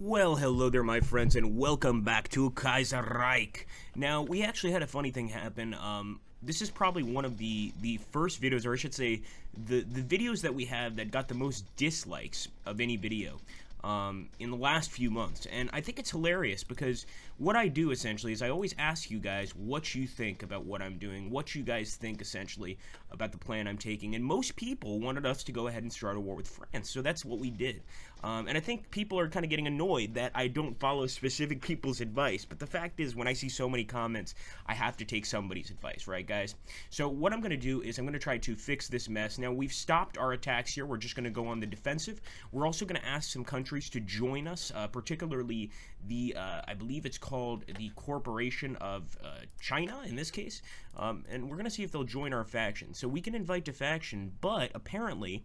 Well, hello there, my friends, and welcome back to Kaiserreich. Now, we actually had a funny thing happen. This is probably one of the first videos, or I should say, the videos that we have that got the most dislikes of any video in the last few months. And I think it's hilarious because what I do essentially is I always ask you guys what you think about what I'm doing, what you guys think essentially about the plan I'm taking. And most people wanted us to go ahead and start a war with France, so that's what we did. And I think people are kind of getting annoyed that I don't follow specific people's advice, but the fact is, when I see so many comments, I have to take somebody's advice, right, guys? So what I'm going to do is I'm going to try to fix this mess. Now, we've stopped our attacks here. We're just going to go on the defensive. We're also going to ask some countries to join us, particularly the, I believe it's called the Corporation of China, in this case, and we're going to see if they'll join our faction. So we can invite to faction, but apparently,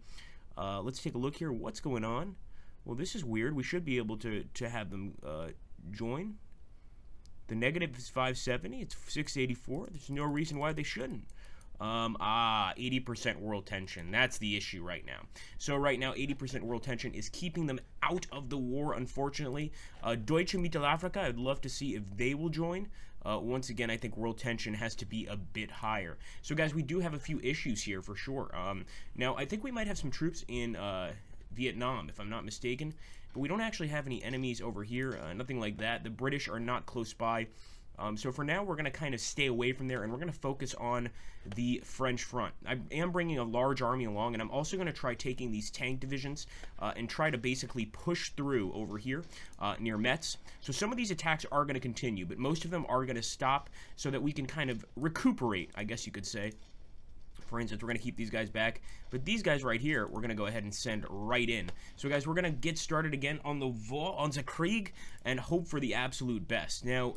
let's take a look here. What's going on? Well, this is weird. We should be able to have them join. The negative is 570. It's 684. There's no reason why they shouldn't. 80% world tension. That's the issue right now. So right now, 80% world tension is keeping them out of the war, unfortunately. Deutsche Mittelafrika, I'd love to see if they will join. Once again, I think world tension has to be a bit higher. So guys, we do have a few issues here for sure. Now, I think we might have some troops in Vietnam, if I'm not mistaken, but we don't actually have any enemies over here, nothing like that. The British are not close by. So for now, we're going to kind of stay away from there, and we're going to focus on the French front. I am bringing a large army along, and I'm also going to try taking these tank divisions and try to basically push through over here near Metz. So some of these attacks are going to continue, but most of them are going to stop so that we can kind of recuperate, I guess you could say. For instance, we're going to keep these guys back, but these guys right here, we're going to go ahead and send right in. So guys, we're going to get started again on the Krieg and hope for the absolute best. Now,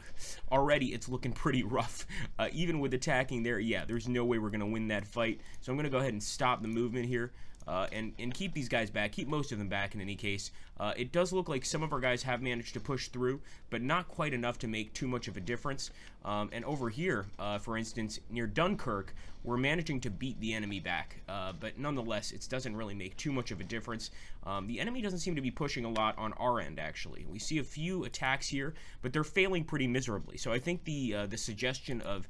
already it's looking pretty rough. Even with attacking there, yeah, there's no way we're going to win that fight. So I'm going to go ahead and stop the movement here. And keep these guys back, keep most of them back in any case. It does look like some of our guys have managed to push through, but not quite enough to make too much of a difference. And over here, for instance, near Dunkirk, we're managing to beat the enemy back, but nonetheless, it doesn't really make too much of a difference. The enemy doesn't seem to be pushing a lot on our end, actually. We see a few attacks here, but they're failing pretty miserably. So I think the suggestion of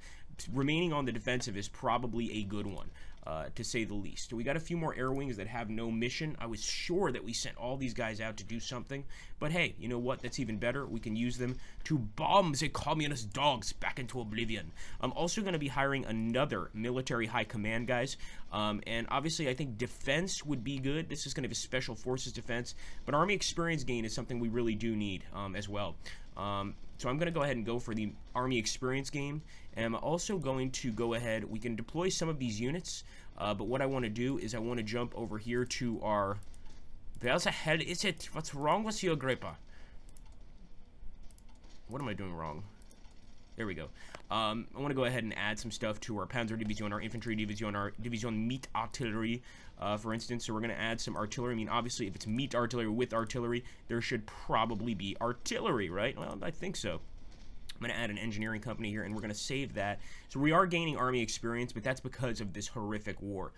remaining on the defensive is probably a good one. To say the least. We got a few more air wings that have no mission. I was sure that we sent all these guys out to do something, but hey, you know what? That's even better. We can use them to bomb the communist dogs back into oblivion. I'm also going to be hiring another military high command, guys, and obviously I think defense would be good. This is going to be special forces defense, but army experience gain is something we really do need as well. So I'm going to go ahead and go for the army experience game, and I'm also going to go ahead, we can deploy some of these units, but what I want to do is I want to jump over here to our, where the hell is it? What's wrong with you, Agrippa? What am I doing wrong? There we go. I want to go ahead and add some stuff to our Panzer Division, our Infantry Division, our Division Meat Artillery, for instance. So we're going to add some artillery. I mean, obviously, if it's meat artillery with artillery, there should probably be artillery, right? Well, I think so. I'm going to add an engineering company here, and we're going to save that. So we are gaining army experience, but that's because of this horrific war.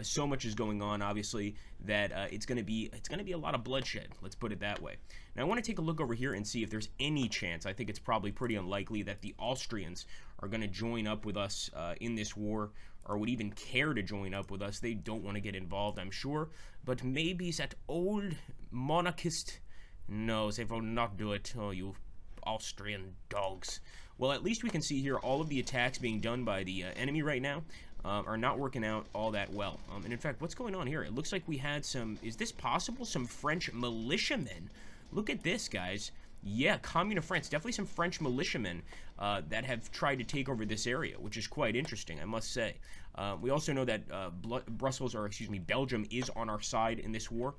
So much is going on, obviously, that it's going to be a lot of bloodshed. Let's put it that way. Now I want to take a look over here and see if there's any chance. I think it's probably pretty unlikely that the Austrians are going to join up with us in this war, or would even care to join up with us. They don't want to get involved, I'm sure. But maybe that old monarchist. No, they will not do it. Oh, you Austrian dogs. Well, at least we can see here all of the attacks being done by the enemy right now are not working out all that well. And in fact, what's going on here? It looks like we had some, is this possible? Some French militiamen. Look at this, guys. Yeah, Commune of France. Definitely some French militiamen that have tried to take over this area, which is quite interesting, I must say. We also know that Belgium is on our side in this war.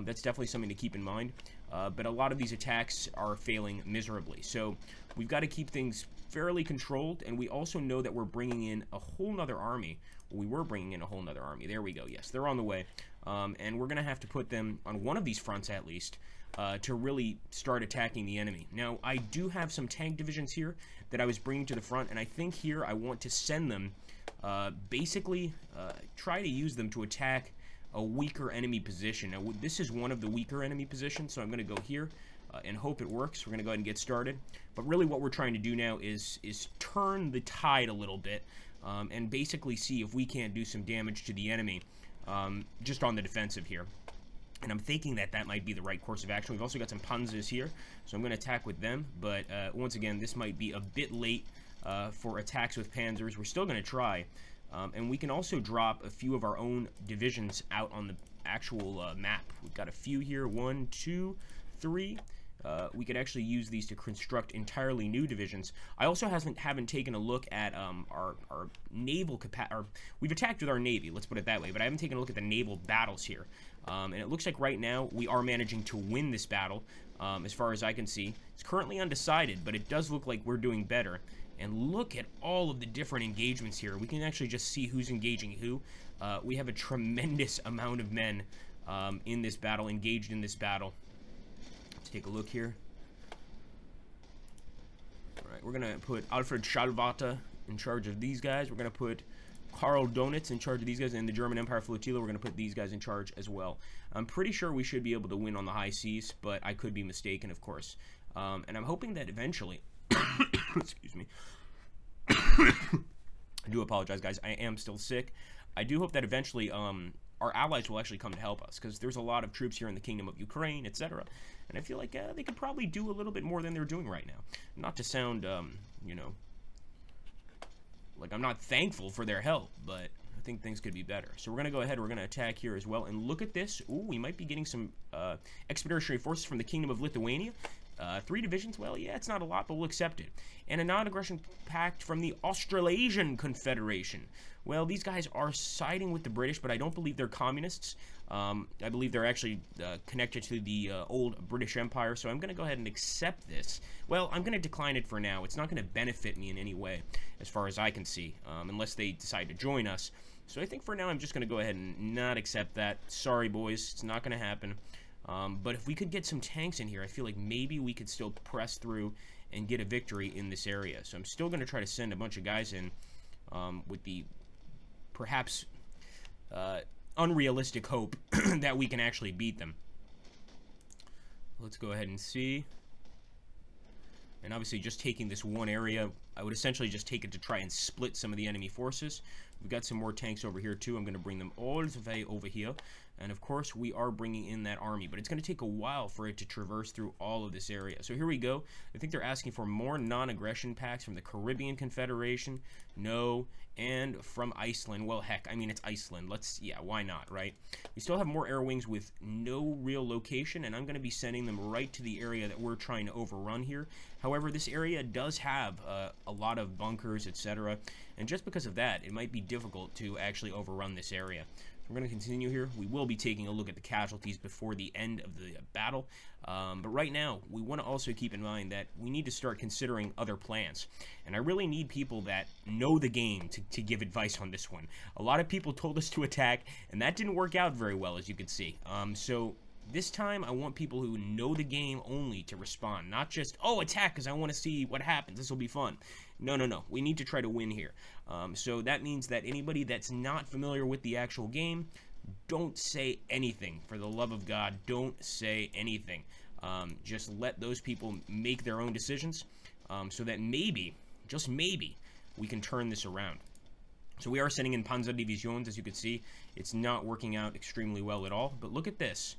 That's definitely something to keep in mind. But a lot of these attacks are failing miserably. So we've got to keep things fairly controlled, and we also know that we're bringing in a whole nother army. Well, we were bringing in a whole nother army. There we go. Yes, they're on the way. And we're going to have to put them on one of these fronts at least to really start attacking the enemy. Now, I do have some tank divisions here that I was bringing to the front, and I think here I want to send them, basically try to use them to attack a weaker enemy position. Now, this is one of the weaker enemy positions, so I'm going to go here. and hope it works. We're going to go ahead and get started. But really what we're trying to do now is turn the tide a little bit and basically see if we can't do some damage to the enemy just on the defensive here. And I'm thinking that that might be the right course of action. We've also got some panzers here, so I'm going to attack with them. But once again, this might be a bit late for attacks with panzers. We're still going to try. And we can also drop a few of our own divisions out on the actual map. We've got a few here. 1, 2, 3. We could actually use these to construct entirely new divisions. I also haven't taken a look at our naval capacity. We've attacked with our navy, let's put it that way, but I haven't taken a look at the naval battles here. And it looks like right now we are managing to win this battle, as far as I can see. It's currently undecided, but it does look like we're doing better. And look at all of the different engagements here. We can actually just see who's engaging who. We have a tremendous amount of men in this battle, engaged in this battle. Let's take a look here. All right, we're going to put Alfred Schallwarte in charge of these guys. We're going to put Karl Donitz in charge of these guys, and the German Empire Flotilla, we're going to put these guys in charge as well. I'm pretty sure we should be able to win on the high seas, but I could be mistaken, of course. And I'm hoping that eventually... excuse me. I do apologize, guys. I am still sick. I do hope that eventually our allies will actually come to help us, because there's a lot of troops here in the Kingdom of Ukraine, etc. And I feel like they could probably do a little bit more than they're doing right now. Not to sound, you know... like I'm not thankful for their help, but I think things could be better. So we're going to go ahead, we're going to attack here as well. And look at this. Ooh, we might be getting some expeditionary forces from the Kingdom of Lithuania. 3 divisions, well, yeah, it's not a lot, but we'll accept it. And a non-aggression pact from the Australasian Confederation. Well, these guys are siding with the British, but I don't believe they're communists. I believe they're actually connected to the old British Empire, so I'm going to go ahead and accept this. Well, I'm going to decline it for now. It's not going to benefit me in any way, as far as I can see, unless they decide to join us. So I think for now I'm just going to go ahead and not accept that. Sorry, boys, it's not going to happen. But if we could get some tanks in here, I feel like maybe we could still press through and get a victory in this area. So I'm still going to try to send a bunch of guys in with the perhaps unrealistic hope that we can actually beat them. Let's go ahead and see. And obviously just taking this one area, I would essentially just take it to try and split some of the enemy forces. We've got some more tanks over here too. I'm going to bring them all the way over here. And of course, we are bringing in that army, but it's going to take a while for it to traverse through all of this area. So here we go. I think they're asking for more non-aggression pacts from the Caribbean Confederation. No. And from Iceland. Well, heck, I mean, it's Iceland. Yeah, why not, right? We still have more air wings with no real location, and I'm going to be sending them right to the area that we're trying to overrun here. However, this area does have a lot of bunkers, etc. And just because of that, it might be difficult to actually overrun this area. We're going to continue here. We will be taking a look at the casualties before the end of the battle. But right now, we want to also keep in mind that we need to start considering other plans. And I really need people that know the game to give advice on this one. A lot of people told us to attack, and that didn't work out very well, as you can see. So this time, I want people who know the game only to respond. Not just, oh, attack because I want to see what happens. This will be fun. No, no, no. We need to try to win here. So that means that anybody that's not familiar with the actual game, don't say anything. For the love of God, don't say anything. Just let those people make their own decisions so that maybe, just maybe, we can turn this around. So we are sending in Panzerdivisions, as you can see. It's not working out extremely well at all. But look at this.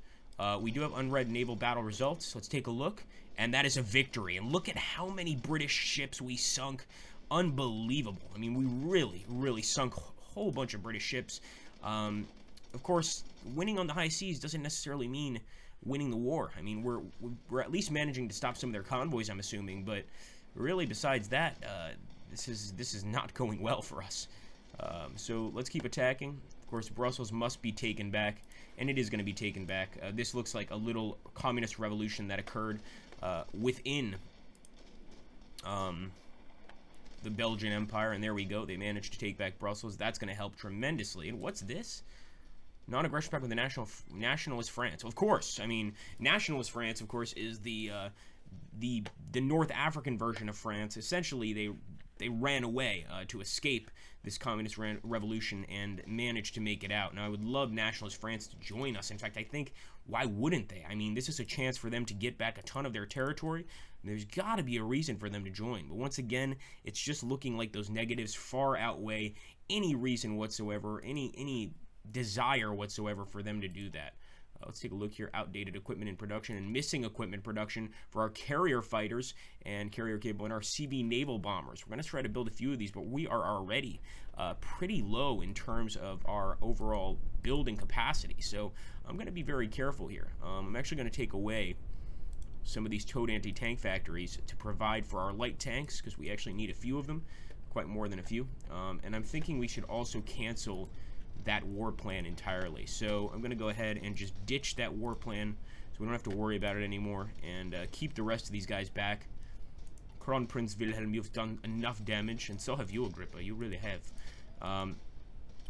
We do have unread naval battle results. Let's take a look. And that is a victory. And look at how many British ships we sunk. Unbelievable. I mean, we really, really sunk a whole bunch of British ships. Of course, winning on the high seas doesn't necessarily mean winning the war. I mean, we're at least managing to stop some of their convoys, I'm assuming. But really, besides that, this is not going well for us. So let's keep attacking. Of course, Brussels must be taken back, and it is going to be taken back. This looks like a little communist revolution that occurred within the Belgian Empire, and there we go. They managed to take back Brussels. That's going to help tremendously. And what's this? Non-aggression pact with the nationalist France. Of course. I mean, nationalist France, of course, is the North African version of France. Essentially, they they ran away to escape this communist revolution and managed to make it out. Now, I would love Nationalist France to join us. In fact, I think, why wouldn't they? I mean, this is a chance for them to get back a ton of their territory. There's got to be a reason for them to join. But once again, it's just looking like those negatives far outweigh any reason whatsoever, any desire whatsoever for them to do that. Let's take a look here. Outdated equipment in production and missing equipment production for our carrier fighters and carrier capable and our CV naval bombers. We're going to try to build a few of these, but we are already pretty low in terms of our overall building capacity. So I'm going to be very careful here. I'm actually going to take away some of these towed anti-tank factories to provide for our light tanks, because we actually need a few of them, quite more than a few. And I'm thinking we should also cancel that war plan entirely. So I'm going to go ahead and just ditch that war plan so we don't have to worry about it anymore, and keep the rest of these guys back. Crown Prince Wilhelm, you've done enough damage, and so have you, Agrippa. You really have.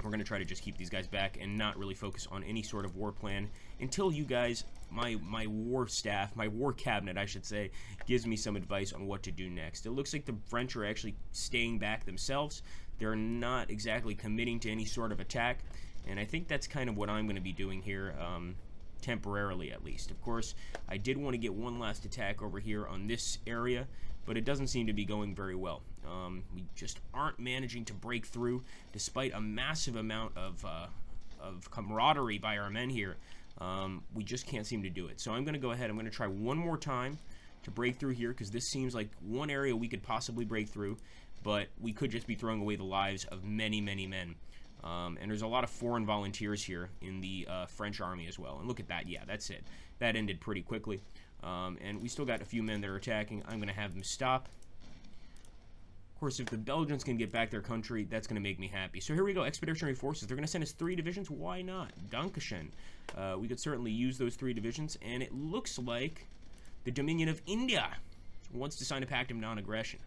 We're going to try to just keep these guys back and not really focus on any sort of war plan until you guys, my war staff, my war cabinet, I should say, gives me some advice on what to do next. It looks like the French are actually staying back themselves. They're not exactly committing to any sort of attack, and I think that's kind of what I'm going to be doing here, temporarily at least. Of course, I did want to get one last attack over here on this area, but it doesn't seem to be going very well. We just aren't managing to break through, despite a massive amount of camaraderie by our men here. We just can't seem to do it. So I'm going to go ahead, I'm going to try one more time to break through here, because this seems like one area we could possibly break through, but we could just be throwing away the lives of many, many men. And there's a lot of foreign volunteers here in the French army as well. And look at that. Yeah, that's it. That ended pretty quickly. And we still got a few men that are attacking. I'm going to have them stop. Of course, if the Belgians can get back their country, that's going to make me happy. So here we go. Expeditionary forces. They're going to send us 3 divisions. Why not? Dankeschön. We could certainly use those 3 divisions. And it looks like the Dominion of India wants to sign a pact of non-aggression.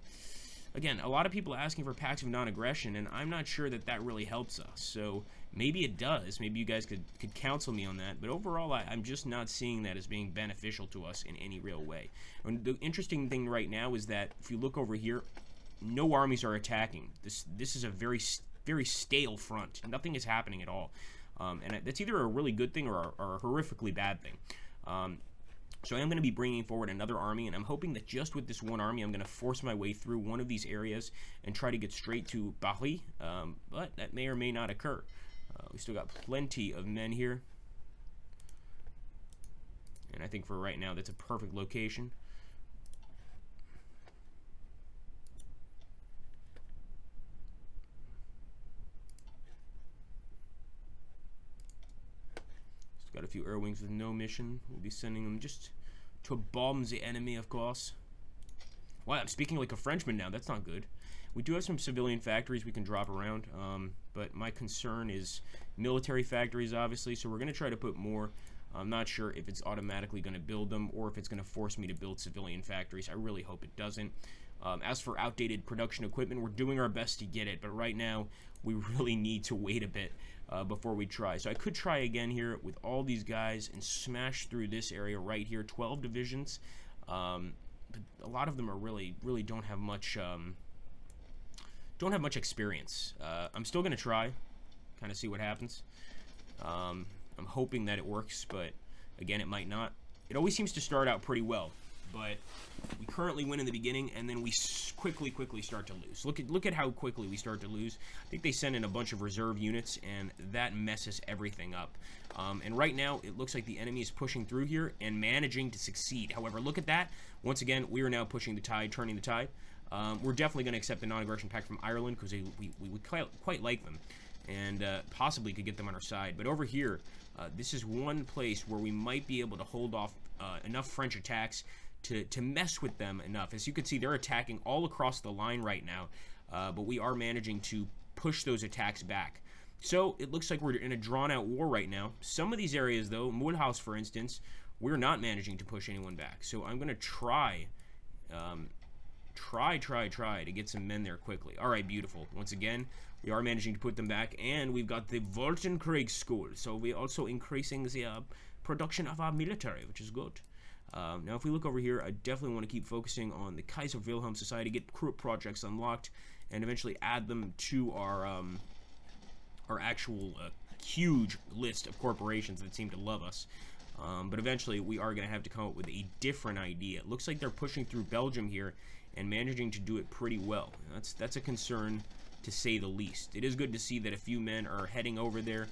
Again, a lot of people asking for pacts of non-aggression, and I'm not sure that that really helps us. So maybe it does. Maybe you guys could counsel me on that. But overall, I'm just not seeing that as being beneficial to us in any real way. And the interesting thing right now is that if you look over here, no armies are attacking. This is a very stale front. Nothing is happening at all. And that's either a really good thing or a horrifically bad thing. So I am going to be bringing forward another army, and I'm hoping that just with this one army, I'm going to force my way through one of these areas and try to get straight to Paris, but that may or may not occur. We still got plenty of men here, and I think for right now, that's a perfect location. Got a few air-wings with no mission. We'll be sending them just to bomb the enemy, of course. Wow, I'm speaking like a Frenchman now. That's not good. We do have some civilian factories we can drop around, but my concern is military factories, obviously, so we're going to try to put more. I'm not sure if it's automatically going to build them or if it's going to force me to build civilian factories. I really hope it doesn't. As for outdated production equipment, we're doing our best to get it, but right now we really need to wait a bit before we try. So I could try again here with all these guys and smash through this area right here, 12 divisions. But a lot of them are really don't have much experience. I'm still gonna try, kind of see what happens. I'm hoping that it works, but again, it might not. It always seems to start out pretty well, but we currently win in the beginning, and then we quickly start to lose. Look at how quickly we start to lose. I think they send in a bunch of reserve units, and that messes everything up. And right now, it looks like the enemy is pushing through here and managing to succeed. However, look at that. Once again, we are now pushing the tide, turning the tide. We're definitely going to accept the non-aggression pact from Ireland, because we would quite like them, and possibly could get them on our side. But over here, this is one place where we might be able to hold off enough French attacks to mess with them enough. As you can see, they're attacking all across the line right now, but we are managing to push those attacks back. So it looks like we're in a drawn-out war right now. Some of these areas, though, Mulhouse, for instance, we're not managing to push anyone back. So I'm going to try to get some men there quickly. All right, beautiful. Once again, we are managing to put them back, and we've got the Voltenkrieg School. So we're also increasing the production of our military, which is good. Now, if we look over here, I definitely want to keep focusing on the Kaiser Wilhelm Society, get projects unlocked, and eventually add them to our actual huge list of corporations that seem to love us. But eventually, we are going to have to come up with a different idea. It looks like they're pushing through Belgium here and managing to do it pretty well. That's a concern, to say the least. It is good to see that a few men are heading over there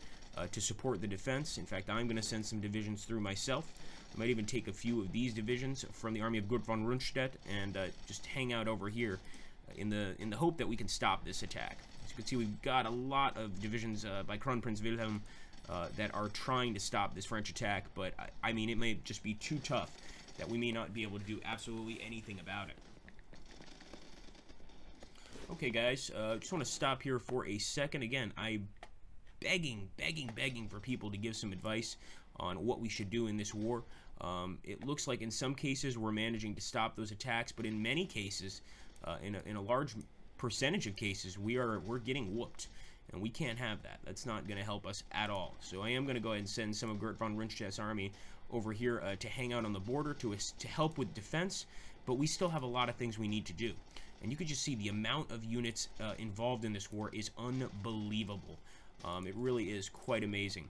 to support the defense. In fact, I'm going to send some divisions through myself. I might even take a few of these divisions from the army of Kurt von Rundstedt and just hang out over here in the hope that we can stop this attack. As you can see, we've got a lot of divisions by Crown Prince Wilhelm that are trying to stop this French attack, but I mean, it may just be too tough that we may not be able to do absolutely anything about it. Okay, guys, just want to stop here for a second. Again, I'm begging for people to give some advice on what we should do in this war. It looks like in some cases we're managing to stop those attacks, but in many cases, in a large percentage of cases, we're getting whooped, and we can't have that. That's not going to help us at all. So I am going to go ahead and send some of Kurt von Rundstedt's army over here to hang out on the border to help with defense, but we still have a lot of things we need to do. And you can just see the amount of units involved in this war is unbelievable. It really is quite amazing.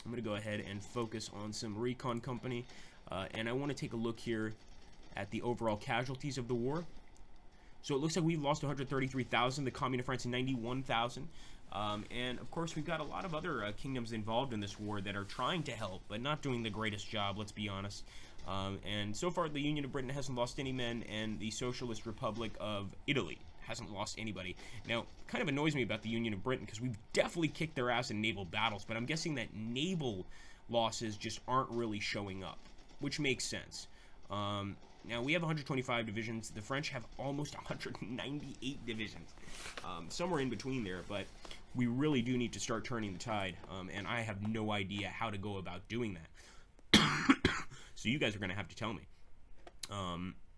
I'm going to go ahead and focus on some recon company, and I want to take a look here at the overall casualties of the war. So it looks like we've lost 133,000, the Commune of France 91,000, and of course we've got a lot of other kingdoms involved in this war that are trying to help, but not doing the greatest job, let's be honest. And so far the Union of Britain hasn't lost any men, and the Socialist Republic of Italy hasn't lost anybody. Now, kind of annoys me about the Union of Britain, because we've definitely kicked their ass in naval battles, but I'm guessing that naval losses just aren't really showing up, which makes sense. Now, we have 125 divisions. The French have almost 198 divisions. Somewhere in between there, but we really do need to start turning the tide, and I have no idea how to go about doing that. So you guys are going to have to tell me.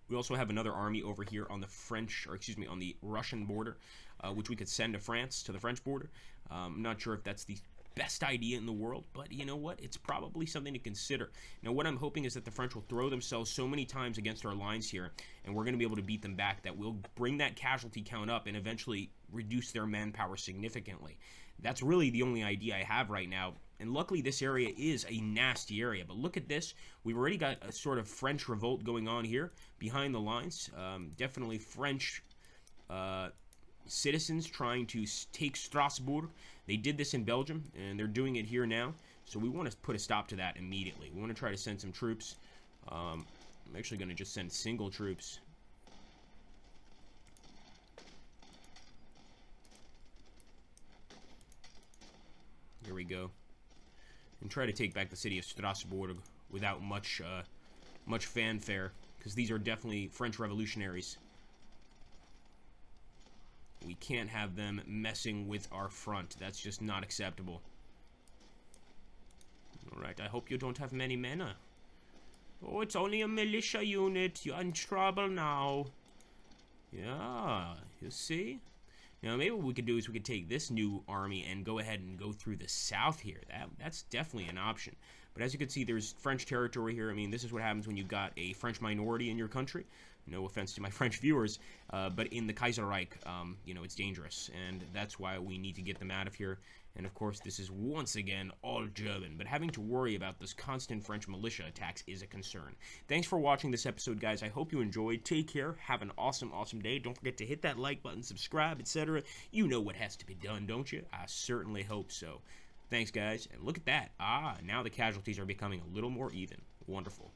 We also have another army over here on the French, or excuse me, on the Russian border, which we could send to France, to the French border. I'm not sure if that's the best idea in the world, but you know what? It's probably something to consider. Now, what I'm hoping is that the French will throw themselves so many times against our lines here, and we're going to be able to beat them back, that we'll bring that casualty count up and eventually reduce their manpower significantly. That's really the only idea I have right now. And luckily, this area is a nasty area. But look at this. We've already got a sort of French revolt going on here behind the lines. Definitely French citizens trying to take Strasbourg. They did this in Belgium, and they're doing it here now. So we want to put a stop to that immediately. We want to try to send some troops. I'm actually going to just send single troops. Here we go. And try to take back the city of Strasbourg without much fanfare, because these are definitely French revolutionaries. We can't have them messing with our front. That's just not acceptable. Alright, I hope you don't have many men. Oh, it's only a militia unit. You're in trouble now. Yeah, you see? Now, maybe what we could do is we could take this new army and go ahead and go through the south here. That's definitely an option. But as you can see, there's French territory here. I mean, this is what happens when you've got a French minority in your country. No offense to my French viewers, but in the Kaiserreich, you know, it's dangerous. And that's why we need to get them out of here. And of course, this is once again all German. But having to worry about this constant French militia attacks is a concern. Thanks for watching this episode, guys. I hope you enjoyed. Take care. Have an awesome, awesome day. Don't forget to hit that like button, subscribe, etc. You know what has to be done, don't you? I certainly hope so. Thanks, guys. And look at that. Ah, now the casualties are becoming a little more even. Wonderful.